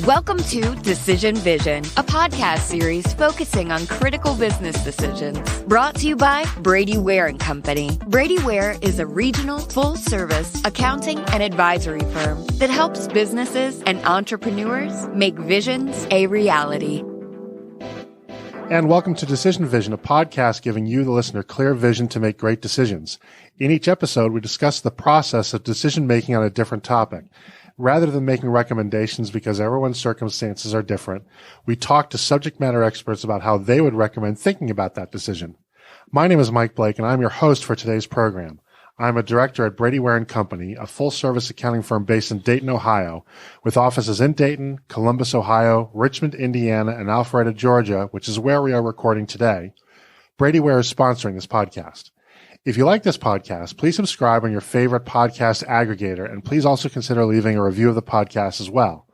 Welcome to Decision Vision, a podcast series focusing on critical business decisions. Brought to you by Brady Ware & Company. Brady Ware is a regional, full-service accounting and advisory firm that helps businesses and entrepreneurs make visions a reality. And welcome to Decision Vision, a podcast giving you, the listener, clear vision to make great decisions. In each episode, we discuss the process of decision-making on a different topic. Rather than making recommendations because everyone's circumstances are different, we talk to subject matter experts about how they would recommend thinking about that decision. My name is Mike Blake, and I'm your host for today's program. I'm a director at Brady Ware & Company, a full-service accounting firm based in Dayton, Ohio, with offices in Dayton, Columbus, Ohio, Richmond, Indiana, and Alpharetta, Georgia, which is where we are recording today. Brady Ware is sponsoring this podcast. If you like this podcast, please subscribe on your favorite podcast aggregator, and please also consider leaving a review of the podcast as well.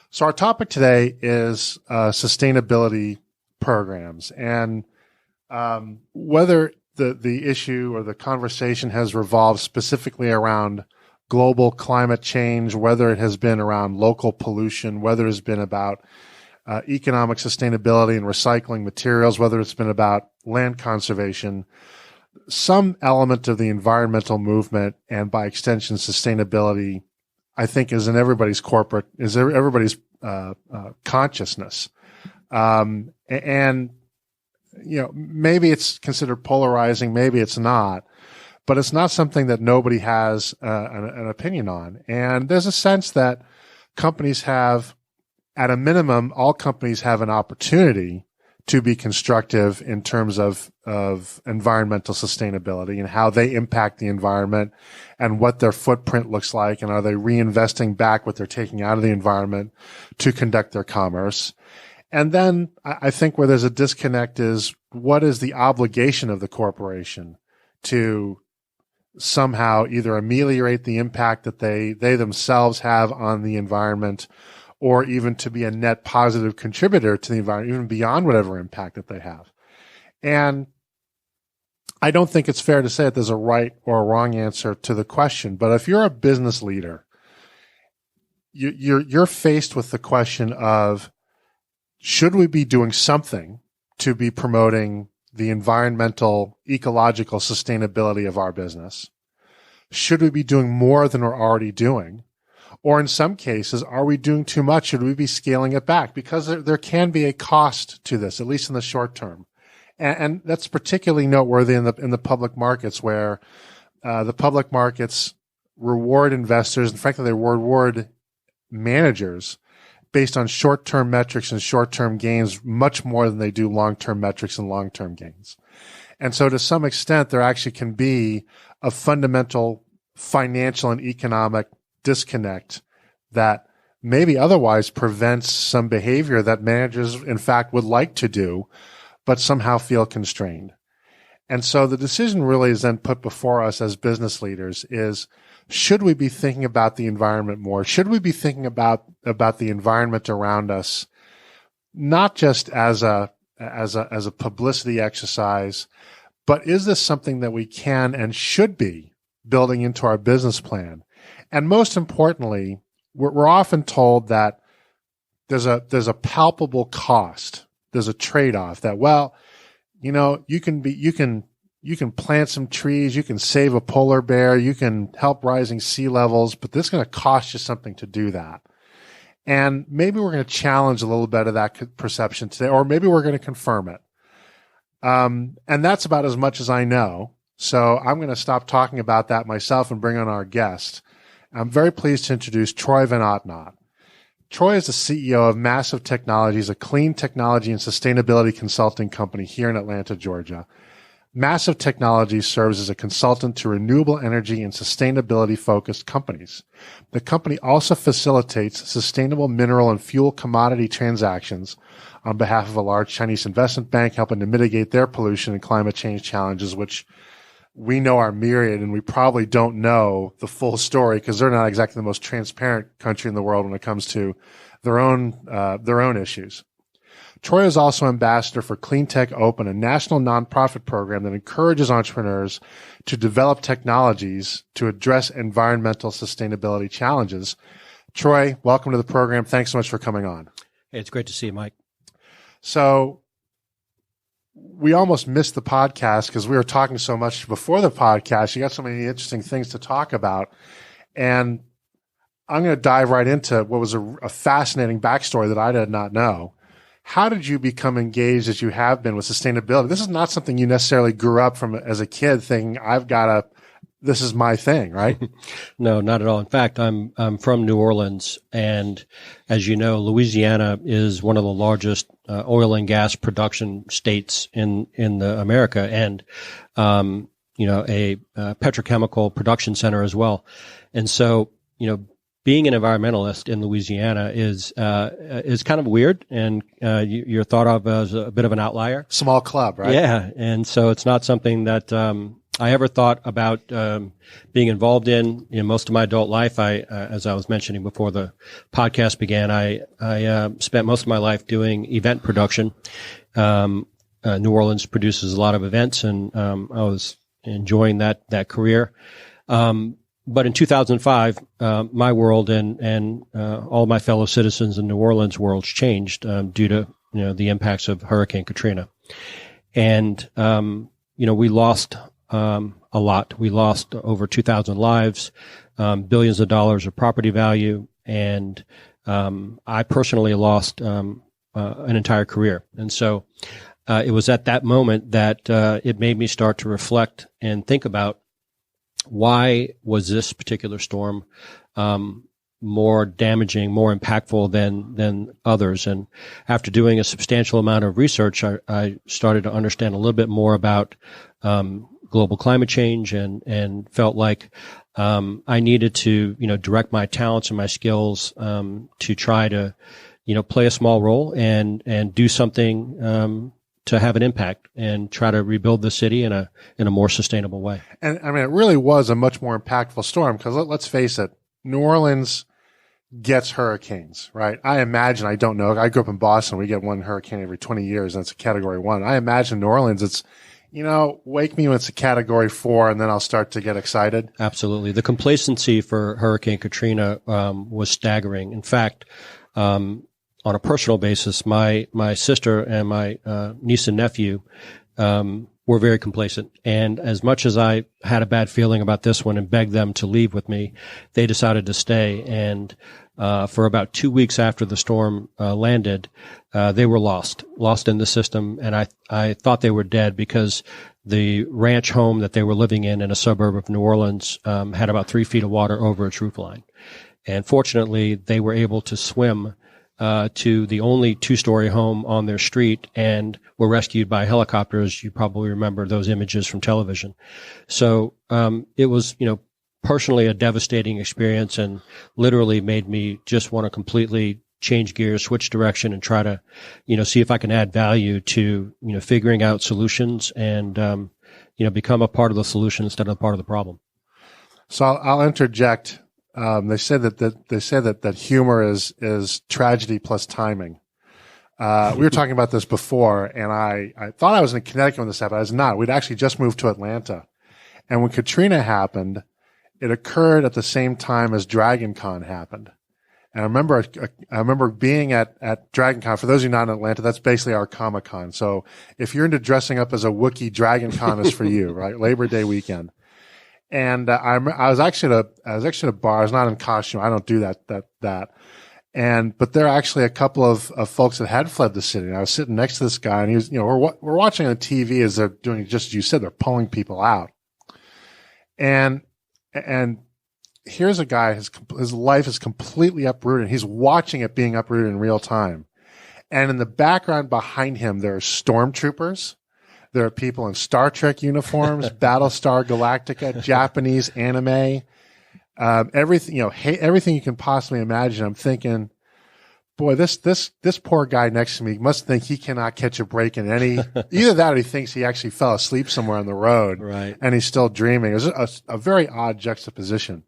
So our topic today is sustainability programs, and whether the issue or the conversation has revolved specifically around global climate change, whether it has been around local pollution, whether it's been about economic sustainability and recycling materials, whether it's been about land conservation, some element of the environmental movement and by extension sustainability, I think, is in everybody's consciousness. And you know, maybe it's considered polarizing, maybe it's not, but it's not something that nobody has an opinion on. And there's a sense that companies have, at a minimum, all companies have an opportunity to be constructive in terms of environmental sustainability and how they impact the environment and what their footprint looks like, and are they reinvesting back what they're taking out of the environment to conduct their commerce. And then I think where there's a disconnect is, what is the obligation of the corporation to somehow either ameliorate the impact that they themselves have on the environment, or even to be a net positive contributor to the environment, even beyond whatever impact that they have. And I don't think it's fair to say that there's a right or a wrong answer to the question. But if you're a business leader, you're faced with the question of, should we be doing something to be promoting the environmental, ecological sustainability of our business? Should we be doing more than we're already doing? Or in some cases, are we doing too much? Should we be scaling it back? Because there can be a cost to this, at least in the short term. And that's particularly noteworthy in the public markets, where the public markets reward investors, and frankly, they reward managers based on short-term metrics and short-term gains much more than they do long-term metrics and long-term gains. And so to some extent, there actually can be a fundamental financial and economic disconnect that maybe otherwise prevents some behavior that managers, in fact, would like to do, but somehow feel constrained. And so the decision really is then put before us as business leaders is, should we be thinking about the environment more? Should we be thinking about the environment around us, not just as a publicity exercise, but is this something that we can and should be building into our business plan? And most importantly, we're often told that there's a palpable cost. There's a trade-off that, well, you know, you can plant some trees, you can save a polar bear, you can help rising sea levels, but this is going to cost you something to do that. And maybe we're going to challenge a little bit of that perception today, or maybe we're going to confirm it. And that's about as much as I know. So I'm going to stop talking about that myself and bring on our guest. I'm very pleased to introduce Troy von Otnott. Troy is the CEO of Massive Technologies, a clean technology and sustainability consulting company here in Atlanta, Georgia. Massive Technologies serves as a consultant to renewable energy and sustainability-focused companies. The company also facilitates sustainable mineral and fuel commodity transactions on behalf of a large Chinese investment bank, helping to mitigate their pollution and climate change challenges, which we know are myriad, and we probably don't know the full story because they're not exactly the most transparent country in the world when it comes to their own issues. Troy is also ambassador for Clean Tech Open, a national nonprofit program that encourages entrepreneurs to develop technologies to address environmental sustainability challenges. Troy, welcome to the program. Thanks so much for coming on. Hey, it's great to see you, Mike. So we almost missed the podcast because we were talking so much before the podcast. You got so many interesting things to talk about. And I'm going to dive right into what was a fascinating backstory that I did not know. How did you become engaged as you have been with sustainability? This is not something you necessarily grew up from as a kid thinking, this is my thing, right? No, not at all. In fact, I'm from New Orleans, and as you know, Louisiana is one of the largest oil and gas production states in America, and a petrochemical production center as well. And so, being an environmentalist in Louisiana is kind of weird, and you're thought of as a bit of an outlier. Small club, right? Yeah, and so it's not something that I ever thought about being involved in. Most of my adult life, as I was mentioning before the podcast began, I spent most of my life doing event production. New Orleans produces a lot of events, and I was enjoying that career. But in 2005, my world and all my fellow citizens in New Orleans worlds changed due to the impacts of Hurricane Katrina, and we lost a lot. We lost over 2,000 lives, billions of dollars of property value, and I personally lost an entire career. And so it was at that moment that it made me start to reflect and think about, why was this particular storm more damaging, more impactful than others? And after doing a substantial amount of research, I started to understand a little bit more about global climate change, and felt like I needed to direct my talents and my skills to try to play a small role and do something to have an impact and try to rebuild the city in a more sustainable way. And I mean, it really was a much more impactful storm because let's face it, New Orleans gets hurricanes, right? I imagine, I don't know. I grew up in Boston. We get one hurricane every 20 years, and it's a category 1. I imagine New Orleans, it's, wake me when it's a category 4, and then I'll start to get excited. Absolutely. The complacency for Hurricane Katrina was staggering. In fact, on a personal basis, my sister and my niece and nephew were very complacent. And as much as I had a bad feeling about this one and begged them to leave with me, they decided to stay. And for about 2 weeks after the storm landed, they were lost in the system. And I thought they were dead because the ranch home that they were living in a suburb of New Orleans had about 3 feet of water over its roof line. And fortunately, they were able to swim to the only 2-story home on their street and were rescued by helicopters. You probably remember those images from television. So it was, personally a devastating experience, and literally made me just want to completely change gears, switch direction, and try to, see if I can add value to, figuring out solutions and, become a part of the solution instead of a part of the problem. So I'll interject. They say that humor is tragedy plus timing. We were talking about this before, and I thought I was in Connecticut when this happened. I was not. We'd actually just moved to Atlanta. And when Katrina happened, it occurred at the same time as Dragon Con happened. And I remember being at Dragon Con. For those of you not in Atlanta, that's basically our Comic Con. So if you're into dressing up as a Wookiee, Dragon Con is for you, right? Labor Day weekend. And I was actually at a bar. I was not in costume. I don't do that. But there are actually a couple of folks that had fled the city. And I was sitting next to this guy, and he was, we're watching on TV as they're doing just as you said, they're pulling people out. And here's a guy, his life is completely uprooted. He's watching it being uprooted in real time. And in the background behind him, there are stormtroopers. There are people in Star Trek uniforms, Battlestar Galactica, Japanese anime, everything, everything you can possibly imagine. I'm thinking, boy, this poor guy next to me must think he cannot catch a break in any, either that or he thinks he actually fell asleep somewhere on the road, right? And he's still dreaming. It was a very odd juxtaposition.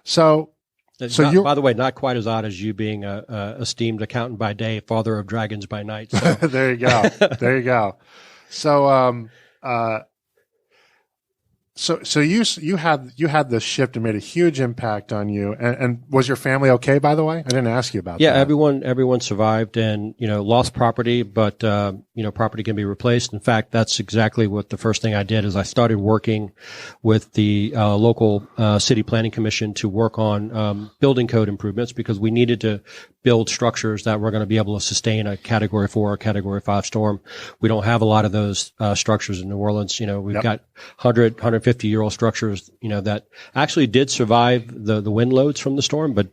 So you, by the way, not quite as odd as you being a esteemed accountant by day, father of dragons by night. So. There you go. So, So you had this shift and made a huge impact on you. And was your family okay, by the way? I didn't ask you about that. Yeah, everyone survived and, lost property, but, property can be replaced. In fact, that's exactly what the first thing I did is I started working with the local city planning commission to work on building code improvements because we needed to build structures that were going to be able to sustain a Category 4 or Category 5 storm. We don't have a lot of those structures in New Orleans. We've got 150-year-old structures, that actually did survive the wind loads from the storm, but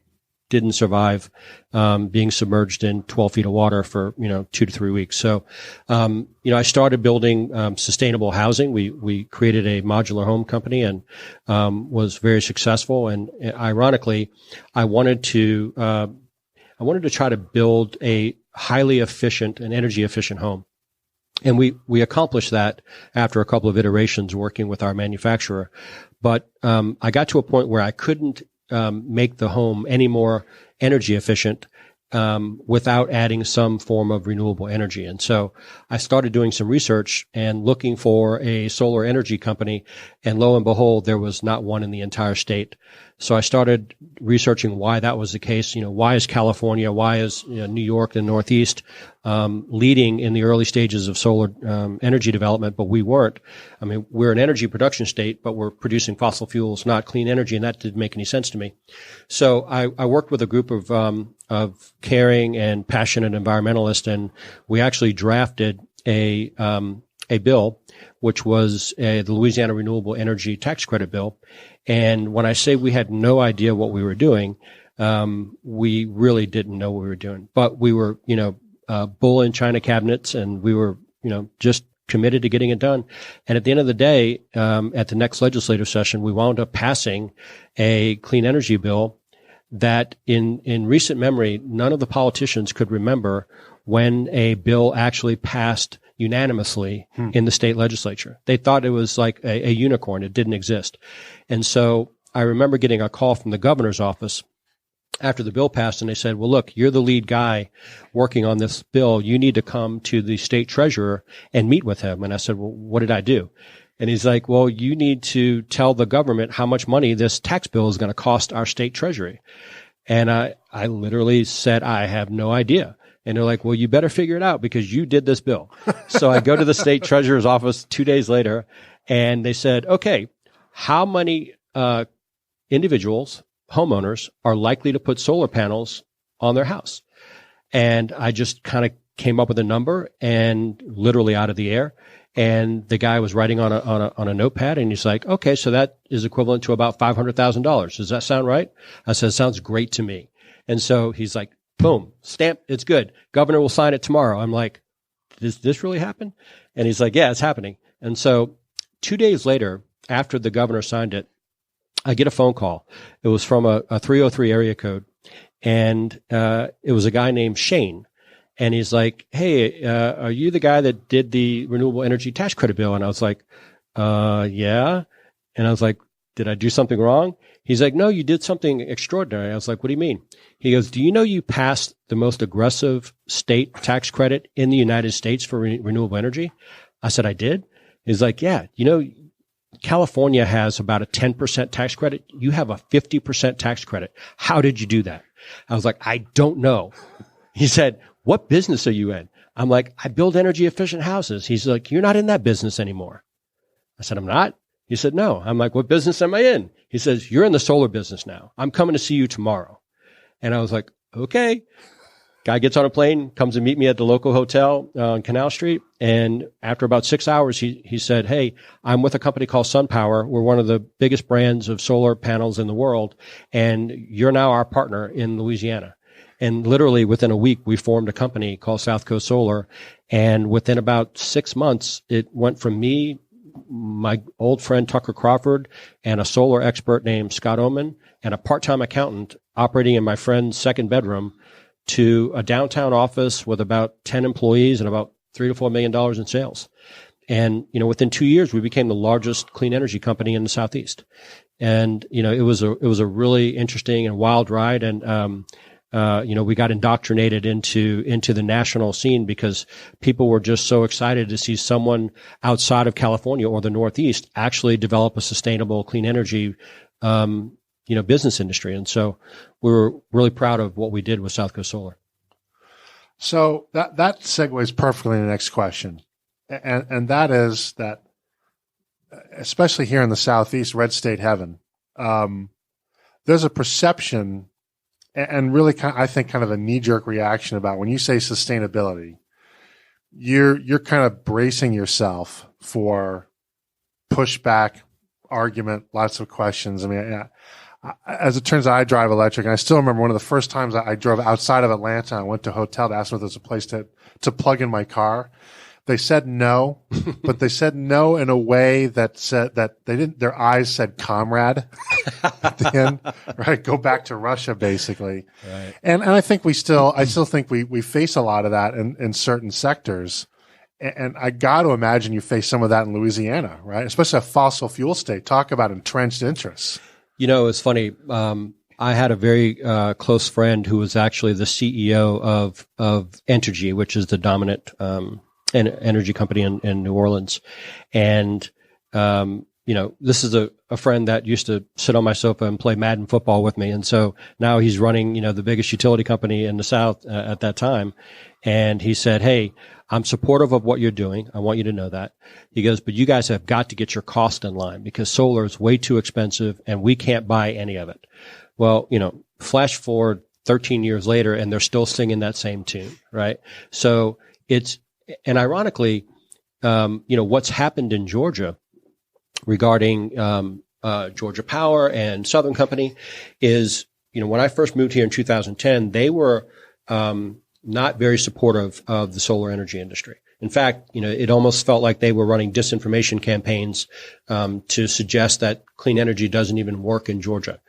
didn't survive being submerged in 12 feet of water for 2 to 3 weeks. So I started building sustainable housing. We created a modular home company and was very successful. And ironically, I wanted to try to build a highly efficient and energy efficient home. And we accomplished that after a couple of iterations working with our manufacturer. But I got to a point where I couldn't make the home any more energy efficient without adding some form of renewable energy. And so I started doing some research and looking for a solar energy company. And lo and behold, there was not one in the entire state. So I started researching why that was the case. Why is California, why is New York, the Northeast, leading in the early stages of solar energy development, but we weren't. I mean, we're an energy production state, but we're producing fossil fuels, not clean energy, and that didn't make any sense to me. So I worked with a group of caring and passionate environmentalists, and we actually drafted a bill, which was the Louisiana Renewable Energy Tax Credit Bill. And when I say we had no idea what we were doing, we really didn't know what we were doing. But we were, bull in China cabinets, and we were, just committed to getting it done. And at the end of the day, at the next legislative session, we wound up passing a clean energy bill that in recent memory, none of the politicians could remember when a bill actually passed unanimously in the state legislature. They thought it was like a unicorn. It didn't exist. And so I remember getting a call from the governor's office after the bill passed, and they said, well, look, you're the lead guy working on this bill. You need to come to the state treasurer and meet with him. And I said, well, what did I do? And he's like, well, you need to tell the government how much money this tax bill is going to cost our state treasury. And I literally said, I have no idea. And they're like, well, you better figure it out because you did this bill. So I go to the state treasurer's office 2 days later, and they said, okay, how many individuals, homeowners, are likely to put solar panels on their house? And I just kind of came up with a number, and literally out of the air. And the guy was writing on a notepad, and he's like, okay, so that is equivalent to about $500,000. Does that sound right? I said, sounds great to me. And so he's like, boom, stamp, it's good. Governor will sign it tomorrow. I'm like, does this really happen? And he's like, yeah, it's happening. And so 2 days later, after the governor signed it, I get a phone call. It was from a 303 area code, and it was a guy named Shane. And he's like, hey, are you the guy that did the renewable energy tax credit bill? And I was like, yeah. And I was like, did I do something wrong? He's like, no, you did something extraordinary. I was like, what do you mean? He goes, do you know you passed the most aggressive state tax credit in the United States for renewable energy? I said, I did. He's like, yeah, California has about a 10% tax credit. You have a 50% tax credit. How did you do that? I was like, I don't know. He said, what business are you in? I'm like, I build energy efficient houses. He's like, you're not in that business anymore. I said, I'm not. He said, no. I'm like, what business am I in? He says, you're in the solar business now. I'm coming to see you tomorrow. And I was like, okay. Guy gets on a plane, comes and meet me at the local hotel on Canal Street. And after about 6 hours, he said, hey, I'm with a company called SunPower. We're one of the biggest brands of solar panels in the world. And you're now our partner in Louisiana. And literally within a week, we formed a company called South Coast Solar. And within about 6 months, it went from me, my old friend Tucker Crawford, and a solar expert named Scott Oman, and a part-time accountant operating in my friend's second bedroom, to a downtown office with about 10 employees and about $3 to $4 million in sales. And, within 2 years, we became the largest clean energy company in the Southeast. And, it was a really interesting and wild ride. And, we got indoctrinated into the national scene because people were just so excited to see someone outside of California or the Northeast actually develop a sustainable clean energy, business industry. And so we were really proud of what we did with South Coast Solar. So that segues perfectly into the next question. And that is that, especially here in the Southeast, red state heaven, there's a perception and really I think kind of a knee-jerk reaction about when you say sustainability, you're kind of bracing yourself for pushback, argument, lots of questions. I mean, as it turns out, I drive electric, and I still remember one of the first times I drove outside of Atlanta. I went to a hotel to ask them if there's a place to plug in my car. They said no, but they said no in a way that said that they didn't. Their eyes said "comrade" at the end, right? Go back to Russia, basically. Right. And I think I still think we face a lot of that in certain sectors. And I got to imagine you face some of that in Louisiana, right? Especially a fossil fuel state. Talk about entrenched interests. It's funny. I had a very close friend who was actually the CEO of Intervie, which is the dominant energy company in New Orleans. And, this is a friend that used to sit on my sofa and play Madden football with me. And so now he's running, the biggest utility company in the South at that time. And he said, "Hey, I'm supportive of what you're doing. I want you to know that." He goes, "But you guys have got to get your cost in line because solar is way too expensive and we can't buy any of it." Well, flash forward 13 years later and they're still singing that same tune, right? So and ironically, what's happened in Georgia regarding Georgia Power and Southern Company is, when I first moved here in 2010, they were not very supportive of the solar energy industry. In fact, it almost felt like they were running disinformation campaigns to suggest that clean energy doesn't even work in Georgia.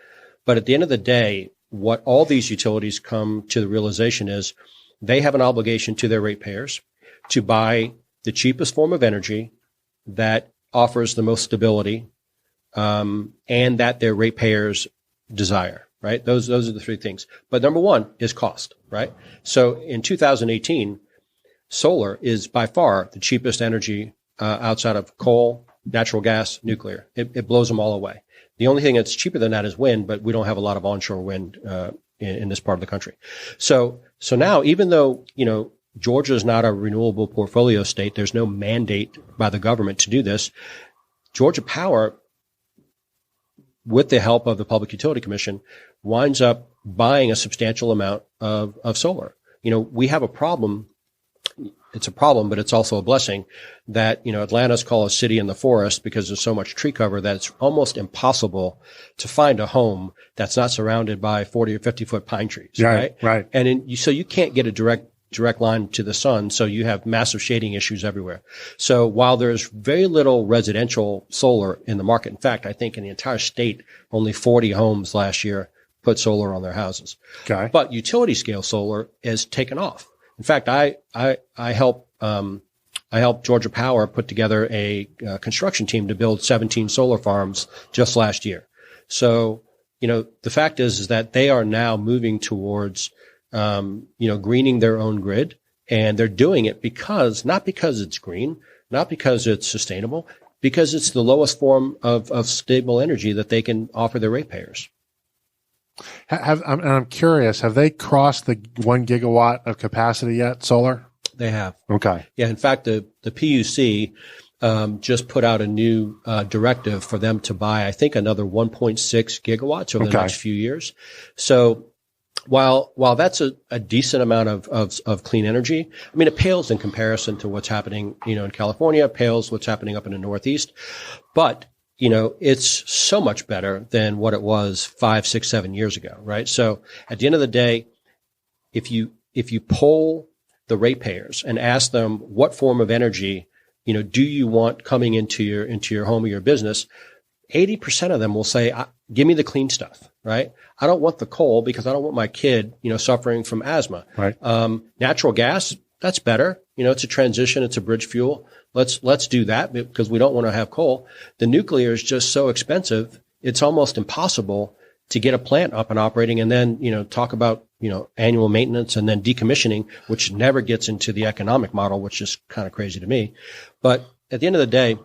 But at the end of the day, what all these utilities come to the realization is they have an obligation to their ratepayers to buy the cheapest form of energy that offers the most stability, and that their ratepayers desire, right? Those are the three things. But number one is cost, right? So in 2018, solar is by far the cheapest energy outside of coal, natural gas, nuclear. It blows them all away. The only thing that's cheaper than that is wind, but we don't have a lot of onshore wind in this part of the country. So now, even though, Georgia is not a renewable portfolio state, there's no mandate by the government to do this. Georgia Power, with the help of the Public Utility Commission, winds up buying a substantial amount of solar. We have a problem. It's a problem, but it's also a blessing that, Atlanta's called a city in the forest because there's so much tree cover that it's almost impossible to find a home that's not surrounded by 40 or 50 foot pine trees. Right. And so you can't get a direct line to the sun. So you have massive shading issues everywhere. So while there's very little residential solar in the market, in fact, I think in the entire state, only 40 homes last year put solar on their houses. Okay. But utility scale solar has taken off. In fact, I helped Georgia Power put together a construction team to build 17 solar farms just last year. So, the fact is that they are now moving towards, greening their own grid, and they're doing it not because it's green, not because it's sustainable, because it's the lowest form of stable energy that they can offer their ratepayers. I'm curious, have they crossed the 1 gigawatt of capacity yet, solar? They have. Okay. Yeah. In fact, the PUC just put out a new directive for them to buy, I think, another 1.6 gigawatts over the next few years. So while that's a decent amount of clean energy, I mean, it pales in comparison to what's happening, in California, pales what's happening up in the Northeast. But it's so much better than what it was 5, 6, 7 years ago, right? So at the end of the day, if you poll the ratepayers and ask them what form of energy, do you want coming into your home or your business, 80% of them will say, "Give me the clean stuff," right? I don't want the coal because I don't want my kid, suffering from asthma. Right. Natural gas, that's better. It's a transition. It's a bridge fuel. Let's do that because we don't want to have coal. The nuclear is just so expensive. It's almost impossible to get a plant up and operating and then, talk about annual maintenance and then decommissioning, which never gets into the economic model, which is kind of crazy to me. But at the end of the day,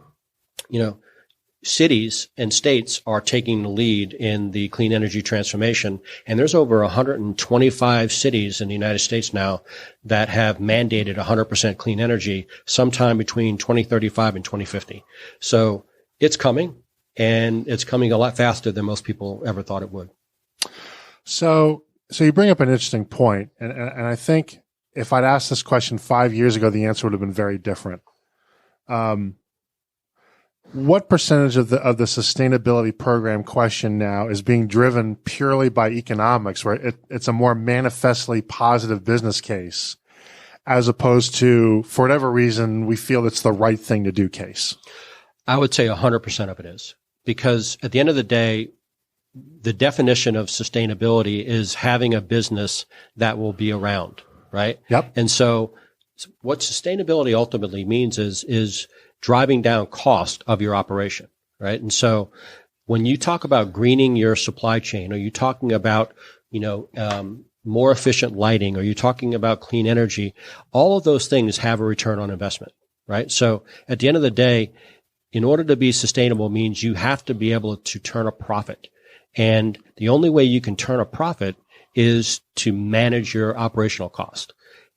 cities and states are taking the lead in the clean energy transformation. And there's over 125 cities in the United States now that have mandated 100% clean energy sometime between 2035 and 2050. So it's coming, and it's coming a lot faster than most people ever thought it would. So you bring up an interesting point. And I think if I'd asked this question 5 years ago, the answer would have been very different. What percentage of the sustainability program question now is being driven purely by economics, where it's a more manifestly positive business case, as opposed to, for whatever reason, we feel it's the right thing to do case? I would say 100% of it is, because at the end of the day, the definition of sustainability is having a business that will be around, right? Yep. And so what sustainability ultimately means is driving down cost of your operation, right? And so when you talk about greening your supply chain, or you talking about, more efficient lighting, or you're talking about clean energy, all of those things have a return on investment, right? So at the end of the day, in order to be sustainable means you have to be able to turn a profit. And the only way you can turn a profit is to manage your operational cost.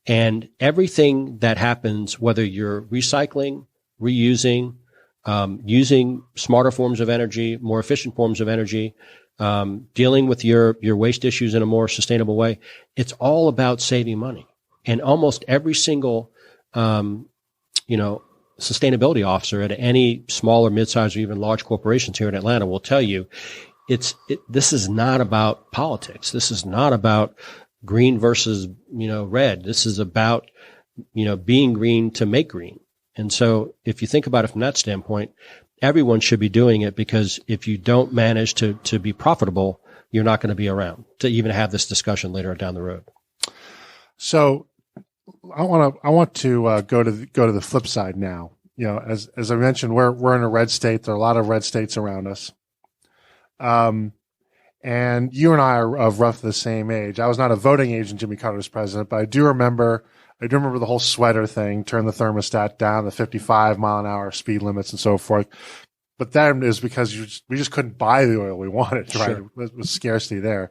And everything that happens, whether you're recycling, reusing, using smarter forms of energy, more efficient forms of energy, dealing with your waste issues in a more sustainable way, it's all about saving money. And almost every single, sustainability officer at any small or mid-sized or even large corporations here in Atlanta will tell you, this is not about politics. This is not about green versus, red. This is about, being green to make green. And so if you think about it from that standpoint, everyone should be doing it, because if you don't manage to be profitable, you're not going to be around to even have this discussion later down the road. So I want to go to the flip side now. As I mentioned, we're in a red state. There are a lot of red states around us. And you and I are of roughly the same age. I was not a voting age when Jimmy Carter was president, but I do remember the whole sweater thing, turn the thermostat down, the 55 mile an hour speed limits and so forth. But that is because we just couldn't buy the oil we wanted, right? Sure. It was scarcity there.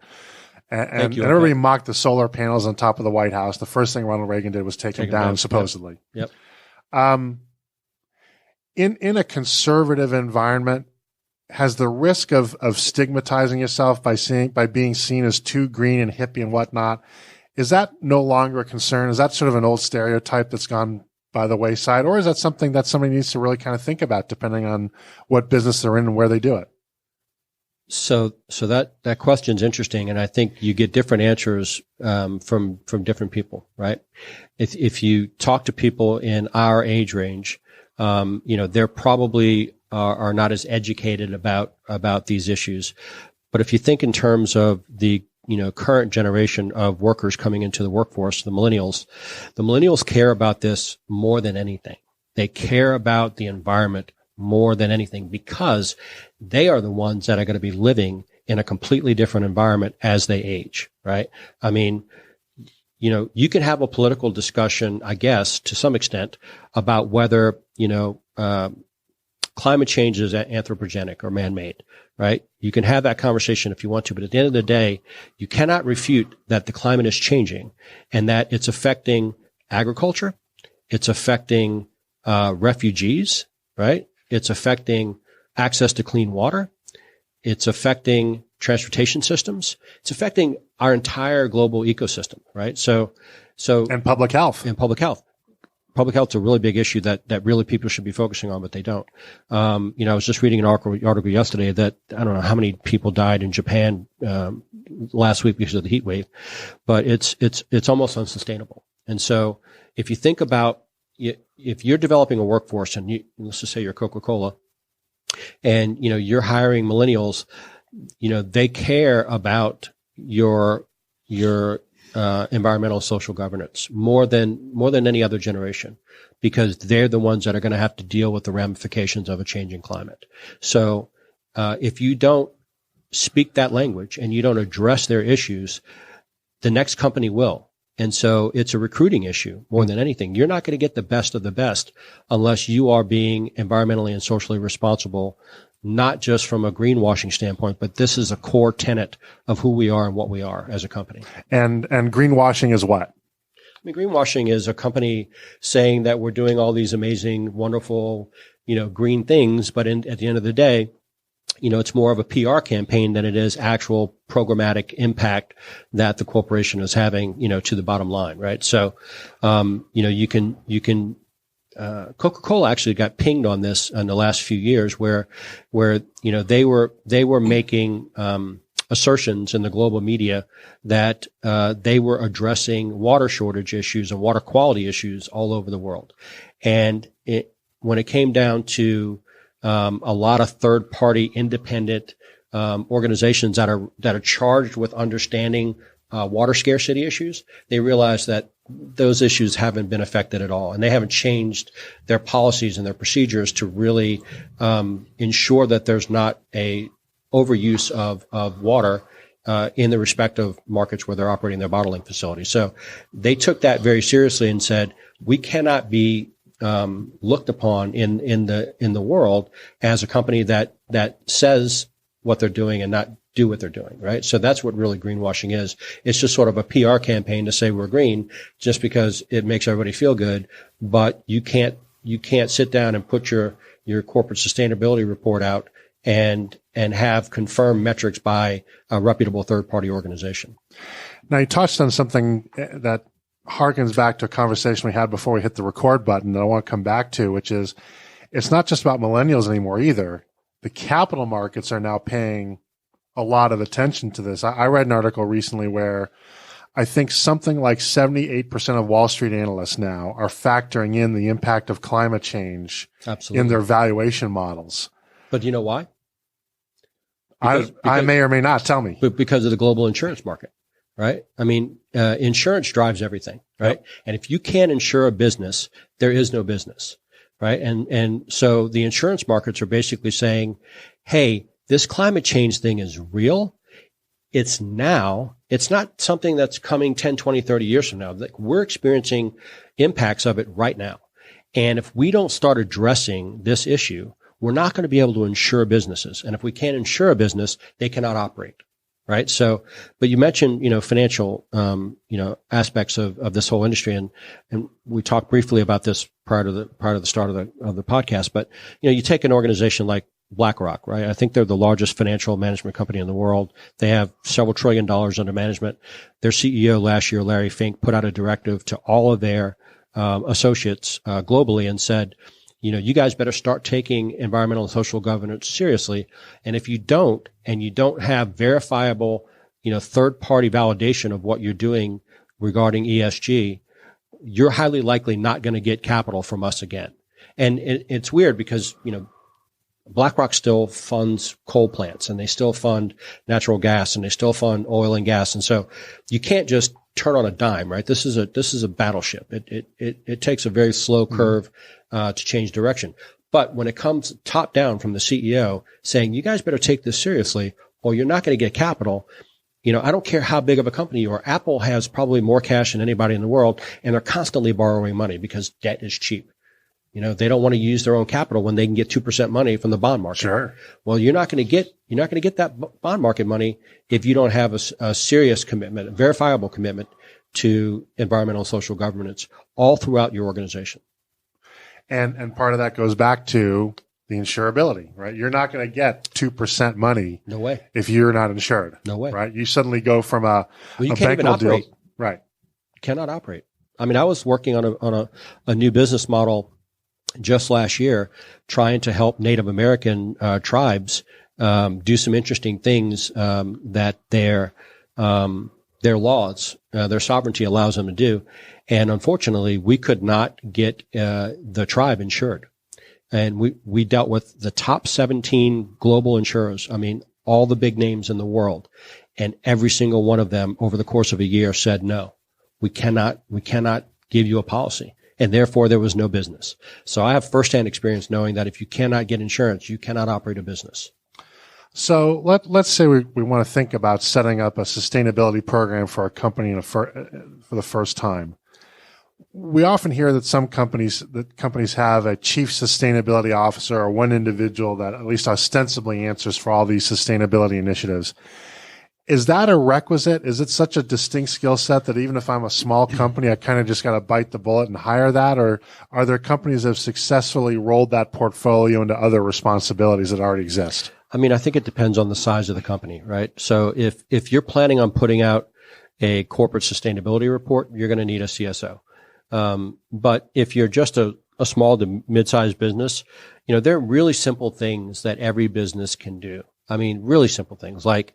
And everybody mocked the solar panels on top of the White House. The first thing Ronald Reagan did was take them down, supposedly. Yep. In a conservative environment, has the risk of stigmatizing yourself by being seen as too green and hippie and whatnot, is that no longer a concern? Is that sort of an old stereotype that's gone by the wayside? Or is that something that somebody needs to really kind of think about, depending on what business they're in and where they do it? So that question's interesting, and I think you get different answers from different people, right? If you talk to people in our age range, they're probably are not as educated about these issues. But if you think in terms of the current generation of workers coming into the workforce, the millennials care about this more than anything. They care about the environment more than anything, because they are the ones that are going to be living in a completely different environment as they age, right? I mean, you can have a political discussion, I guess, to some extent, about whether, climate change is anthropogenic or man-made, right? You can have that conversation if you want to, but at the end of the day, you cannot refute that the climate is changing and that it's affecting agriculture. It's affecting refugees, right? It's affecting access to clean water. It's affecting transportation systems. It's affecting our entire global ecosystem, right? And public health. Public health is a really big issue that really people should be focusing on, but they don't. I was just reading an article yesterday that I don't know how many people died in Japan last week because of the heat wave, but it's almost unsustainable. And so if you think about, if you're developing a workforce, and let's just say you're Coca-Cola, and you're hiring millennials, they care about your environmental social governance more than any other generation, because they're the ones that are going to have to deal with the ramifications of a changing climate. So if you don't speak that language and you don't address their issues, the next company will. And so it's a recruiting issue more than anything. You're not going to get the best of the best unless you are being environmentally and socially responsible, not just from a greenwashing standpoint, but this is a core tenet of who we are and what we are as a company. And greenwashing is what? I mean, greenwashing is a company saying that we're doing all these amazing, wonderful, green things, but at the end of the day, it's more of a PR campaign than it is actual programmatic impact that the corporation is having, to the bottom line, right? So, you can, Coca-Cola actually got pinged on this in the last few years where, they were making, assertions in the global media that, they were addressing water shortage issues and water quality issues all over the world. And when it came down to, a lot of third-party independent organizations that are charged with understanding water scarcity issues, they realized that those issues haven't been affected at all, and they haven't changed their policies and their procedures to really ensure that there's not a overuse of water in the respective markets where they're operating their bottling facilities. So they took that very seriously and said, we cannot be looked upon in the world as a company that says what they're doing and not do what they're doing, right? So that's what really greenwashing is. It's just sort of a PR campaign to say we're green just because it makes everybody feel good, but you can't sit down and put your corporate sustainability report out and have confirmed metrics by a reputable third-party organization. Now, you touched on something that harkens back to a conversation we had before we hit the record button that I want to come back to, which is it's not just about millennials anymore either. The capital markets are now paying a lot of attention to this. I read an article recently where I think something like 78% of Wall Street analysts now are factoring in the impact of climate change in their valuation models. But you know why? Because I may or may not. Tell me. Because of the global insurance market. Right? I mean, insurance drives everything, right? Yep. And if you can't insure a business, there is no business, right? And so the insurance markets are basically saying, hey, this climate change thing is real. It's now. It's not something that's coming 10, 20, 30 years from now. Like, we're experiencing impacts of it right now. And if we don't start addressing this issue, we're not going to be able to insure businesses. And if we can't insure a business, they cannot operate. Right. So, but you mentioned, financial, aspects of this whole industry. And we talked briefly about this prior to the start of the podcast. But, you take an organization like BlackRock, right? I think they're the largest financial management company in the world. They have several $1 trillion under management. Their CEO last year, Larry Fink, put out a directive to all of their, associates, globally and said, you guys better start taking environmental and social governance seriously. And if you don't, and you don't have verifiable, third-party validation of what you're doing regarding ESG, you're highly likely not going to get capital from us again. And it's weird because, BlackRock still funds coal plants, and they still fund natural gas, and they still fund oil and gas. And so you can't just turn on a dime, right? This is a battleship. It takes a very slow curve to change direction. But when it comes top down from the CEO saying, you guys better take this seriously or you're not going to get capital, I don't care how big of a company you are. Apple has probably more cash than anybody in the world, and they're constantly borrowing money because debt is cheap. They don't want to use their own capital when they can get 2% money from the bond market. Sure. Well, you're not going to get that bond market money if you don't have a serious commitment, a verifiable commitment to environmental and social governance all throughout your organization. And part of that goes back to the insurability, right? You're not going to get 2% money. No way. If you're not insured. No way. Right? You suddenly go from a bankable deal. Right. You cannot operate. I mean, I was working on a new business model just last year, trying to help Native American tribes do some interesting things that their laws, their sovereignty allows them to do. And unfortunately, we could not get the tribe insured. And we dealt with the top 17 global insurers. I mean, all the big names in the world. And every single one of them over the course of a year said, no, we cannot give you a policy. And therefore, there was no business. So I have firsthand experience knowing that if you cannot get insurance, you cannot operate a business. So let's say we want to think about setting up a sustainability program for a company for the first time. We often hear that companies have a chief sustainability officer or one individual that at least ostensibly answers for all these sustainability initiatives. Is that a requisite? Is it such a distinct skill set that even if I'm a small company, I kind of just got to bite the bullet and hire that? Or are there companies that have successfully rolled that portfolio into other responsibilities that already exist? I mean, I think it depends on the size of the company, right? So if you're planning on putting out a corporate sustainability report, you're going to need a CSO. But if you're just a small to mid-sized business, there are really simple things that every business can do. I mean, really simple things like,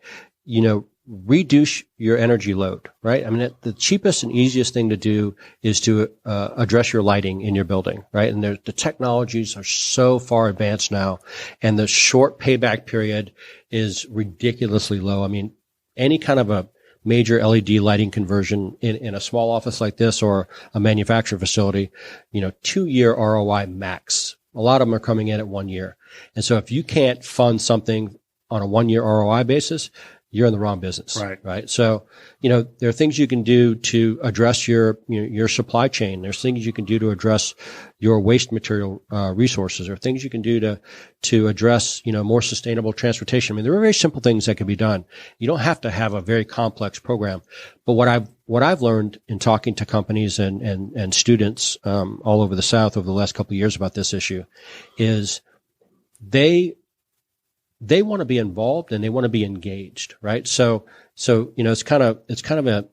reduce your energy load, right? I mean, the cheapest and easiest thing to do is to address your lighting in your building, right? And the technologies are so far advanced now, and the short payback period is ridiculously low. I mean, any kind of a major LED lighting conversion in a small office like this or a manufacturing facility, 2-year ROI max. A lot of them are coming in at 1 year. And so if you can't fund something on a 1-year ROI basis, you're in the wrong business. Right. So, there are things you can do to address your supply chain. There's things you can do to address your waste material, resources, or things you can do to address, more sustainable transportation. I mean, there are very simple things that can be done. You don't have to have a very complex program. But what I've learned in talking to companies and students, all over the South over the last couple of years about this issue is they want to be involved and they want to be engaged, right? So, it's kind of a,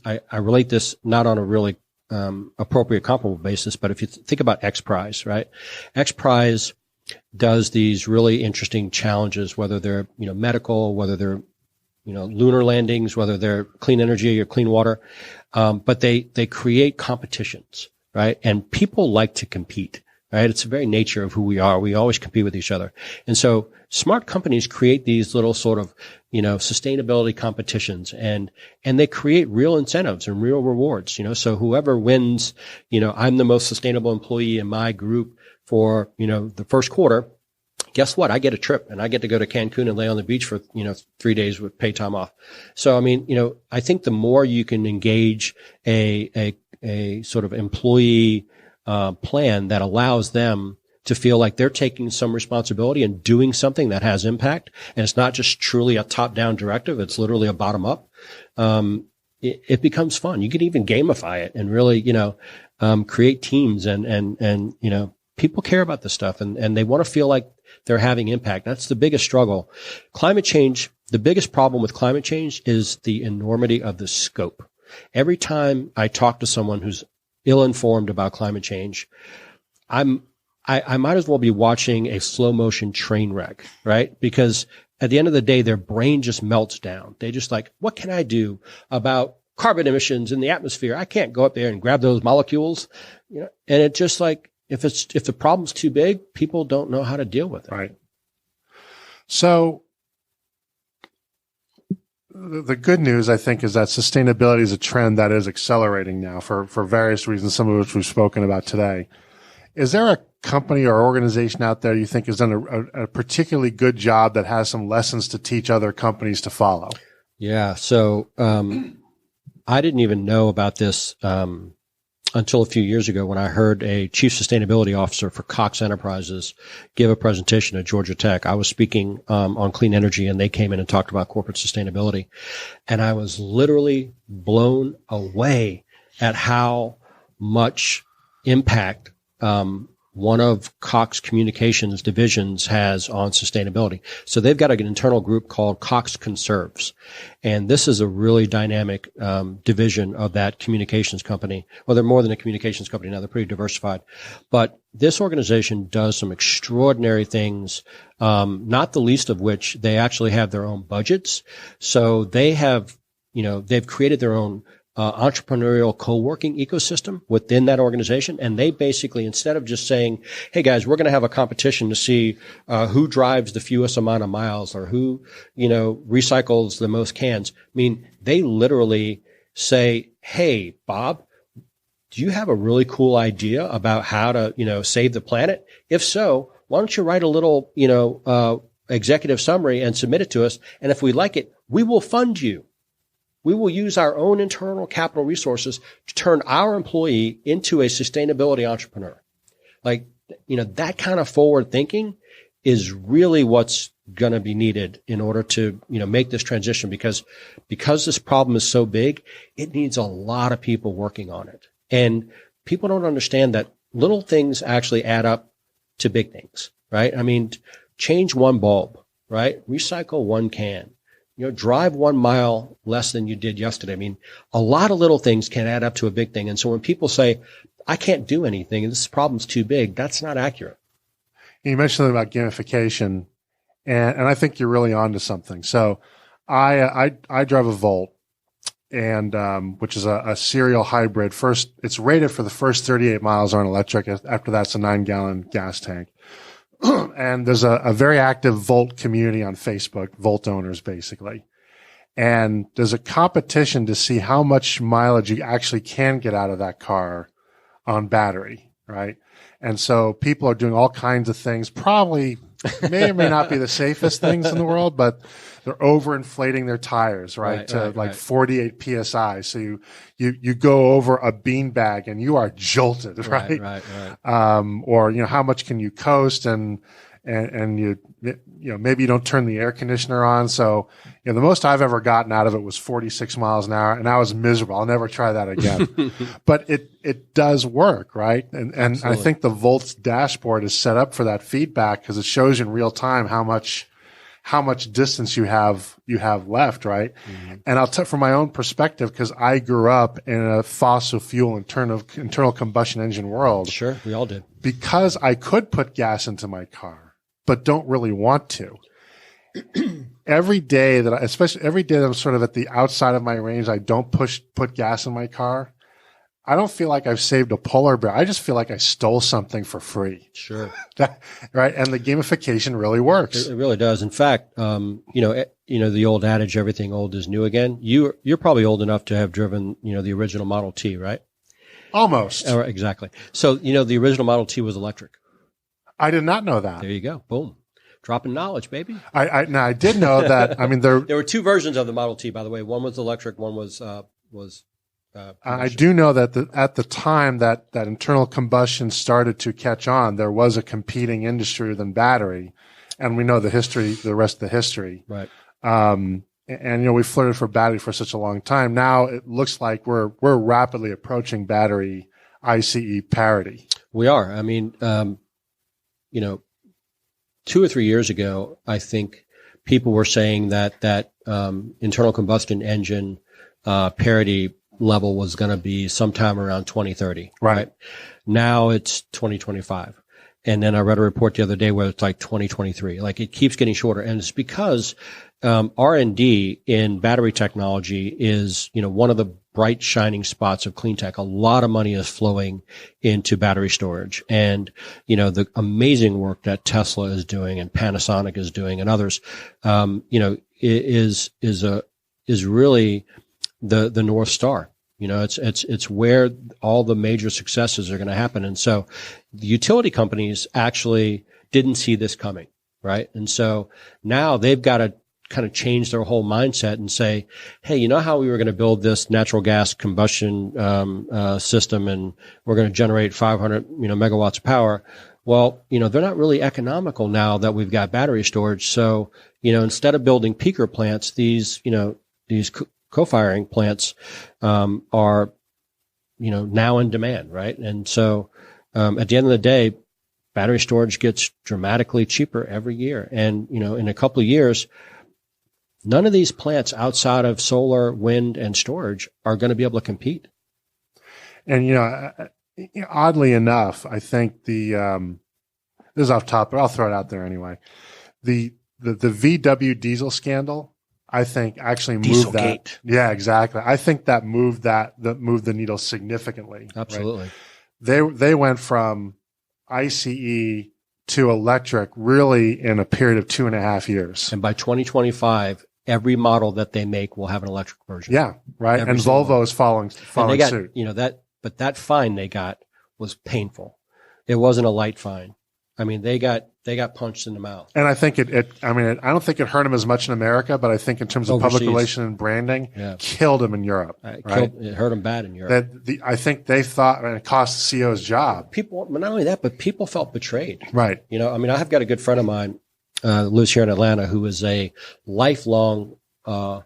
I relate this not on a really, appropriate comparable basis, but if you think about X Prize, right? X Prize does these really interesting challenges, whether they're, medical, whether they're, lunar landings, whether they're clean energy or clean water. But they create competitions, right? And people like to compete. Right? It's the very nature of who we are. We always compete with each other. And so smart companies create these little sort of, sustainability competitions and they create real incentives and real rewards, so whoever wins, I'm the most sustainable employee in my group for, the first quarter. Guess what? I get a trip and I get to go to Cancun and lay on the beach for, 3 days with paid time off. So, I mean, I think the more you can engage a sort of employee plan that allows them to feel like they're taking some responsibility and doing something that has impact. And it's not just truly a top-down directive. It's literally a bottom-up. It becomes fun. You can even gamify it and really, create teams and people care about this stuff and they want to feel like they're having impact. That's the biggest struggle. Climate change, the biggest problem with climate change is the enormity of the scope. Every time I talk to someone who's ill-informed about climate change, I might as well be watching a slow motion train wreck, right? Because at the end of the day, their brain just melts down. They just like, what can I do about carbon emissions in the atmosphere? I can't go up there and grab those molecules, and it just like, if the problem's too big, people don't know how to deal with it. Right. So the good news, I think, is that sustainability is a trend that is accelerating now for various reasons, some of which we've spoken about today. Is there a company or organization out there you think has done a particularly good job that has some lessons to teach other companies to follow? Yeah. So I didn't even know about this until a few years ago when I heard a chief sustainability officer for Cox Enterprises give a presentation at Georgia Tech. I was speaking on clean energy, and they came in and talked about corporate sustainability. And I was literally blown away at how much impact one of Cox Communications divisions has on sustainability. So they've got an internal group called Cox Conserves. And this is a really dynamic division of that communications company. Well, they're more than a communications company now. They're pretty diversified. But this organization does some extraordinary things, not the least of which they actually have their own budgets. So they have, they've created their own entrepreneurial co-working ecosystem within that organization. And they basically, instead of just saying, hey guys, we're going to have a competition to see who drives the fewest amount of miles or who, recycles the most cans. I mean, they literally say, hey, Bob, do you have a really cool idea about how to, save the planet? If so, why don't you write a little, executive summary and submit it to us. And if we like it, we will fund you. We will use our own internal capital resources to turn our employee into a sustainability entrepreneur. Like, that kind of forward thinking is really what's going to be needed in order to, make this transition because this problem is so big, it needs a lot of people working on it. And people don't understand that little things actually add up to big things, right? I mean, change one bulb, right? Recycle one can. Drive 1 mile less than you did yesterday. I mean, a lot of little things can add up to a big thing. And so when people say, I can't do anything, this problem's too big, that's not accurate. You mentioned something about gamification, and I think you're really onto something. So I drive a Volt, and which is a serial hybrid. First, it's rated for the first 38 miles on electric. After that, it's a 9-gallon gas tank. And there's a very active Volt community on Facebook, Volt owners basically. And there's a competition to see how much mileage you actually can get out of that car on battery, right? And so people are doing all kinds of things, probably may or may not be the safest things in the world, but they're overinflating their tires, right? To 48 PSI. So you go over a beanbag and you are jolted, right? Right. Or, how much can you coast and you maybe you don't turn the air conditioner on. So, the most I've ever gotten out of it was 46 miles an hour, and I was miserable. I'll never try that again. But it does work, right? And I think the Volt's dashboard is set up for that feedback because it shows you in real time how much distance you have left, right? Mm-hmm. And I'll tell from my own perspective, because I grew up in a fossil fuel internal combustion engine world. Sure, we all did. Because I could put gas into my car, but don't really want to. Every day that I'm sort of at the outside of my range, I don't put gas in my car. I don't feel like I've saved a polar bear. I just feel like I stole something for free. Sure. Right. And the gamification really works. It really does. In fact, the old adage, everything old is new again. You're probably old enough to have driven, the original Model T, right? Almost. Exactly. So, the original Model T was electric. I did not know that. There you go. Boom. Dropping knowledge, baby. I did know that. I mean, there were two versions of the Model T, by the way. One was electric. One was I do know that at the time that internal combustion started to catch on, there was a competing industry than battery, and we know the rest of the history. Right. And we flirted for battery for such a long time. Now it looks like we're rapidly approaching battery ICE parity. We are. I mean, 2 or 3 years ago, I think people were saying that internal combustion engine parity level was going to be sometime around 2030. Right. Now it's 2025. And then I read a report the other day where it's like 2023. Like it keeps getting shorter. And it's because R&D in battery technology is, one of the bright shining spots of clean tech. A lot of money is flowing into battery storage. And, the amazing work that Tesla is doing and Panasonic is doing and others, is really the North Star. It's where all the major successes are going to happen. And so the utility companies actually didn't see this coming, right? And so now they've got to kind of change their whole mindset and say, hey, you know how we were going to build this natural gas combustion system and we're going to generate 500 megawatts of power? Well, they're not really economical now that we've got battery storage. So, instead of building peaker plants, these co-firing plants are, now in demand, right? And so at the end of the day, battery storage gets dramatically cheaper every year. And, in a couple of years, none of these plants outside of solar, wind, and storage are going to be able to compete. And, oddly enough, I think this is off topic, but I'll throw it out there anyway. The VW diesel scandal, I think actually moved that. Yeah, exactly. I think that moved the needle significantly. Absolutely. Right? They went from ICE to electric really in a period of 2.5 years. And by 2025, every model that they make will have an electric version. Yeah, right. And Volvo is following suit. But that fine they got was painful. It wasn't a light fine. I mean, they got they got punched in the mouth. And I think I don't think it hurt him as much in America, but I think in terms of public relations and branding, killed him in Europe. It hurt him bad in Europe. I think they thought, it cost the CEO his job. People, not only that, but people felt betrayed. Right. I've got a good friend of mine, lives here in Atlanta, who is a lifelong Volvo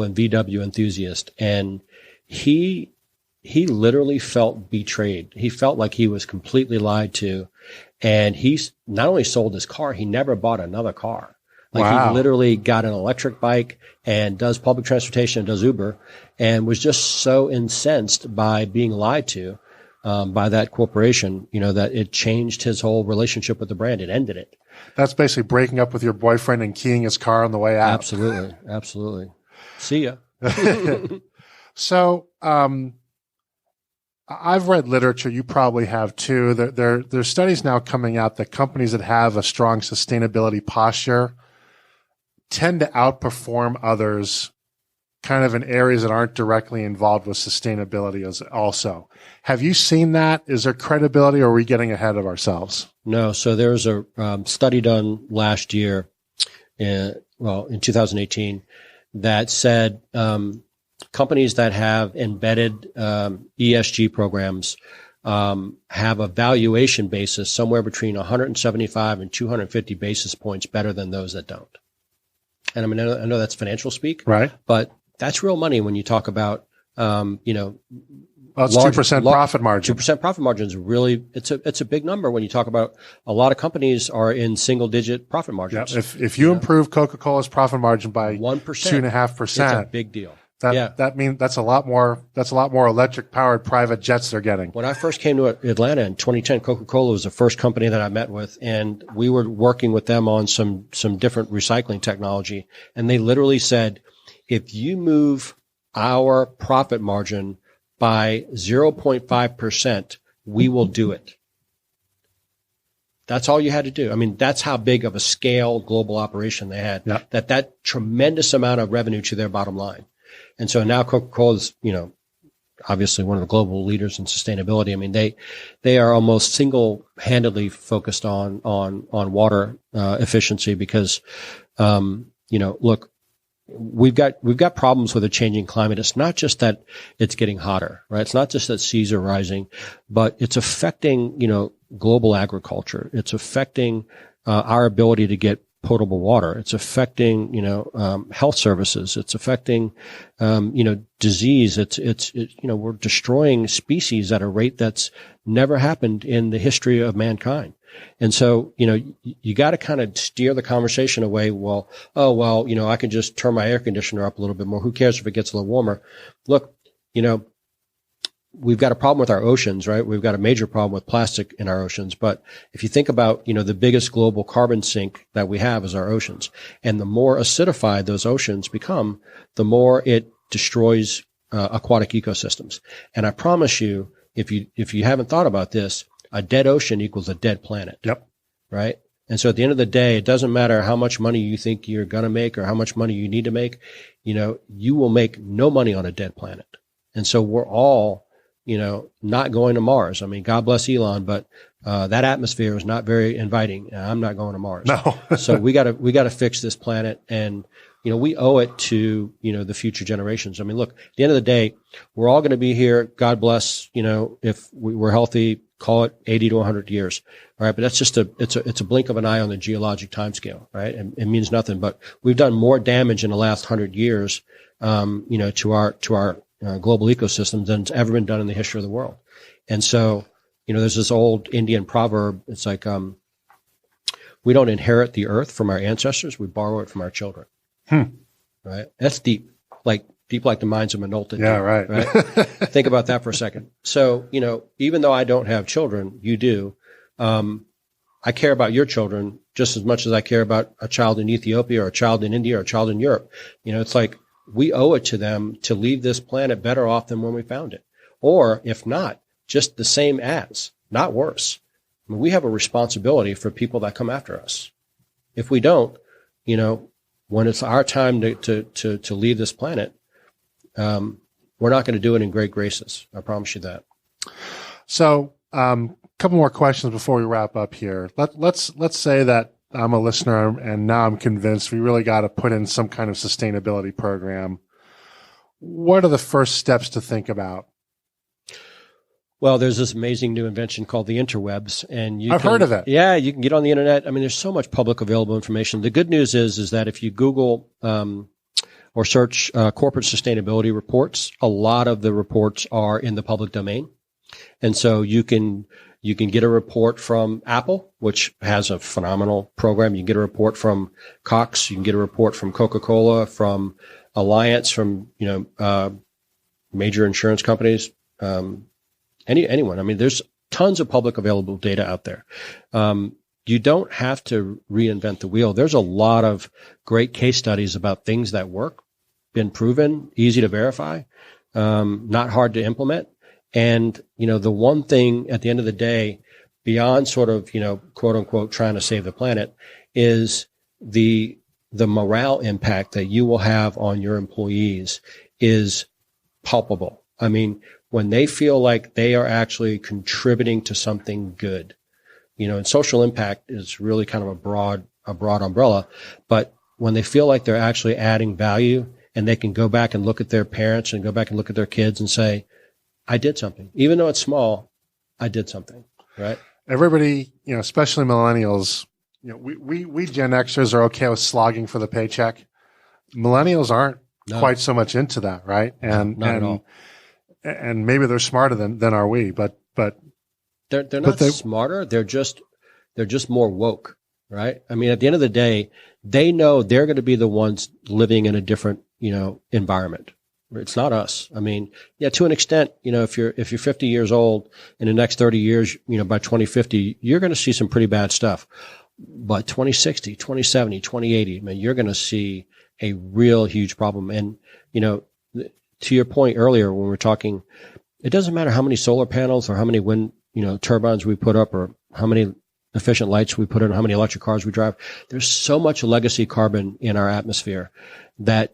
and VW enthusiast, and he literally felt betrayed. He felt like he was completely lied to. And he's not only sold his car, he never bought another car. He literally got an electric bike and does public transportation and does Uber, and was just so incensed by being lied to by that corporation, that it changed his whole relationship with the brand. It ended it. That's basically breaking up with your boyfriend and keying his car on the way out. Absolutely. Absolutely. See ya. So, I've read literature, you probably have too. There's studies now coming out that companies that have a strong sustainability posture tend to outperform others kind of in areas that aren't directly involved with sustainability also. Have you seen that? Is there credibility, or are we getting ahead of ourselves? No. So there's a study done last year, in 2018, that said companies that have embedded ESG programs have a valuation basis somewhere between 175 and 250 basis points better than those that don't. And I know that's financial speak, right? But that's real money when you talk about, it's 2% profit margin. 2% profit margin is really, it's a big number when you talk about a lot of companies are in single digit profit margins. Yeah. If you improve Coca-Cola's profit margin by 1%, 2.5%, it's a big deal. That means that's a lot more electric powered private jets they're getting. When I first came to Atlanta in 2010, Coca-Cola was the first company that I met with, and we were working with them on some different recycling technology. And they literally said, if you move our profit margin by 0.5%, we will do it. That's all you had to do. I mean, that's how big of a scale global operation they had. Yep. That tremendous amount of revenue to their bottom line. And so now Coca-Cola is, obviously one of the global leaders in sustainability. I mean, they are almost single-handedly focused on water efficiency because, look, we've got problems with a changing climate. It's not just that it's getting hotter, right? It's not just that seas are rising, but it's affecting, global agriculture. It's affecting our ability to get potable water. It's affecting, health services. It's affecting, disease. We're destroying species at a rate that's never happened in the history of mankind. And so, you got to kind of steer the conversation away. Well, I can just turn my air conditioner up a little bit more. Who cares if it gets a little warmer? Look, we've got a problem with our oceans, right? We've got a major problem with plastic in our oceans. But if you think about, the biggest global carbon sink that we have is our oceans. And the more acidified those oceans become, the more it destroys aquatic ecosystems. And I promise you, if you haven't thought about this, a dead ocean equals a dead planet. Yep. Right? And so at the end of the day, it doesn't matter how much money you think you're going to make or how much money you need to make. You will make no money on a dead planet. And so we're all, not going to Mars. I mean, God bless Elon, but that atmosphere is not very inviting. I'm not going to Mars. No. So we got to fix this planet, and we owe it to the future generations. I mean, look, at the end of the day, we're all going to be here. God bless. If we're healthy, call it 80 to 100 years. All right, but that's just it's a blink of an eye on the geologic timescale, right? And it means nothing. But we've done more damage in the last 100 years, to our global ecosystems than it's ever been done in the history of the world. And so, there's this old Indian proverb. It's like, we don't inherit the earth from our ancestors. We borrow it from our children. Right? That's deep like the minds of Minolta. Yeah, right. Think about that for a second. So, even though I don't have children, you do. I care about your children just as much as I care about a child in Ethiopia or a child in India or a child in Europe. It's like, we owe it to them to leave this planet better off than when we found it. Or if not, just the same as, not worse. I mean, we have a responsibility for people that come after us. If we don't, when it's our time to leave this planet, we're not going to do it in great graces. I promise you that. So, couple more questions before we wrap up here. Let's say that I'm a listener and now I'm convinced we really got to put in some kind of sustainability program. What are the first steps to think about? Well, there's this amazing new invention called the interwebs, and I've heard of it. Yeah, you can get on the internet. I mean, there's so much public available information. The good news is that if you Google or search corporate sustainability reports, a lot of the reports are in the public domain, and so you can get a report from Apple, which has a phenomenal program. You can get a report from Cox. You can get a report from Coca-Cola, from Alliance, from major insurance companies. Anyone. I mean, there's tons of public available data out there. You don't have to reinvent the wheel. There's a lot of great case studies about things that work, been proven, easy to verify, not hard to implement. And, the one thing at the end of the day, beyond sort of, quote unquote, trying to save the planet is the morale impact that you will have on your employees is palpable. I mean, when they feel like they are actually contributing to something good, and social impact is really kind of a broad umbrella, but when they feel like they're actually adding value and they can go back and look at their parents and go back and look at their kids and say, I did something, even though it's small, I did something, right? Everybody, especially millennials, we Gen Xers are okay with slogging for the paycheck. Millennials aren't quite so much into that, right? And not at all. And maybe they're smarter than are we, but they're not smarter. They're just more woke, right? I mean, at the end of the day, they know they're going to be the ones living in a different, environment. It's not us. I mean, yeah, to an extent, if you're 50 years old in the next 30 years, by 2050, you're going to see some pretty bad stuff. But 2060, 2070, 2080, man, you're going to see a real huge problem. And, to your point earlier, when we're talking, it doesn't matter how many solar panels or how many wind, turbines we put up or how many efficient lights we put in, how many electric cars we drive. There's so much legacy carbon in our atmosphere that,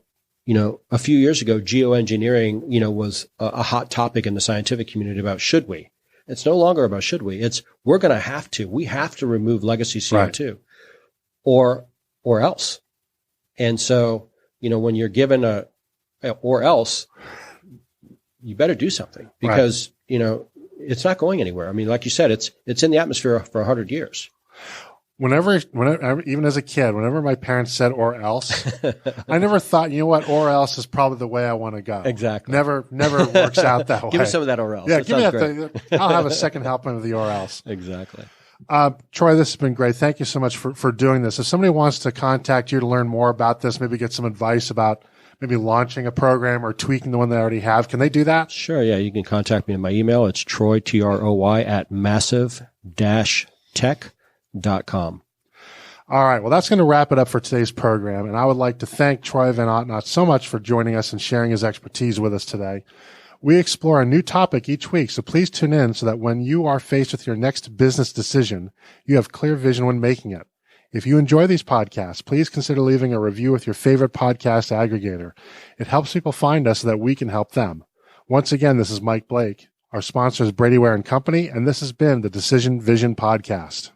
a few years ago, geoengineering, was a hot topic in the scientific community about should we? It's no longer about should we. It's we're going to have to. We have to remove legacy CO2 right. or else. And so, when you're given or else, you better do something because, right. It's not going anywhere. I mean, like you said, it's in the atmosphere for 100 years. Whenever, even as a kid, whenever my parents said or else, I never thought, or else is probably the way I want to go. Exactly. Never works out that way. Give me some of that or else. Yeah, give me that. I'll have a second helping of the or else. Exactly. Troy, this has been great. Thank you so much for doing this. If somebody wants to contact you to learn more about this, maybe get some advice about maybe launching a program or tweaking the one they already have, can they do that? Sure. Yeah. You can contact me in my email. It's Troy, Troy, at massive-tech.com. All right. Well, that's going to wrap it up for today's program. And I would like to thank Troy von Otnott so much for joining us and sharing his expertise with us today. We explore a new topic each week, so please tune in so that when you are faced with your next business decision, you have clear vision when making it. If you enjoy these podcasts, please consider leaving a review with your favorite podcast aggregator. It helps people find us so that we can help them. Once again, this is Mike Blake. Our sponsor is Brady Ware & Company, and this has been the Decision Vision Podcast.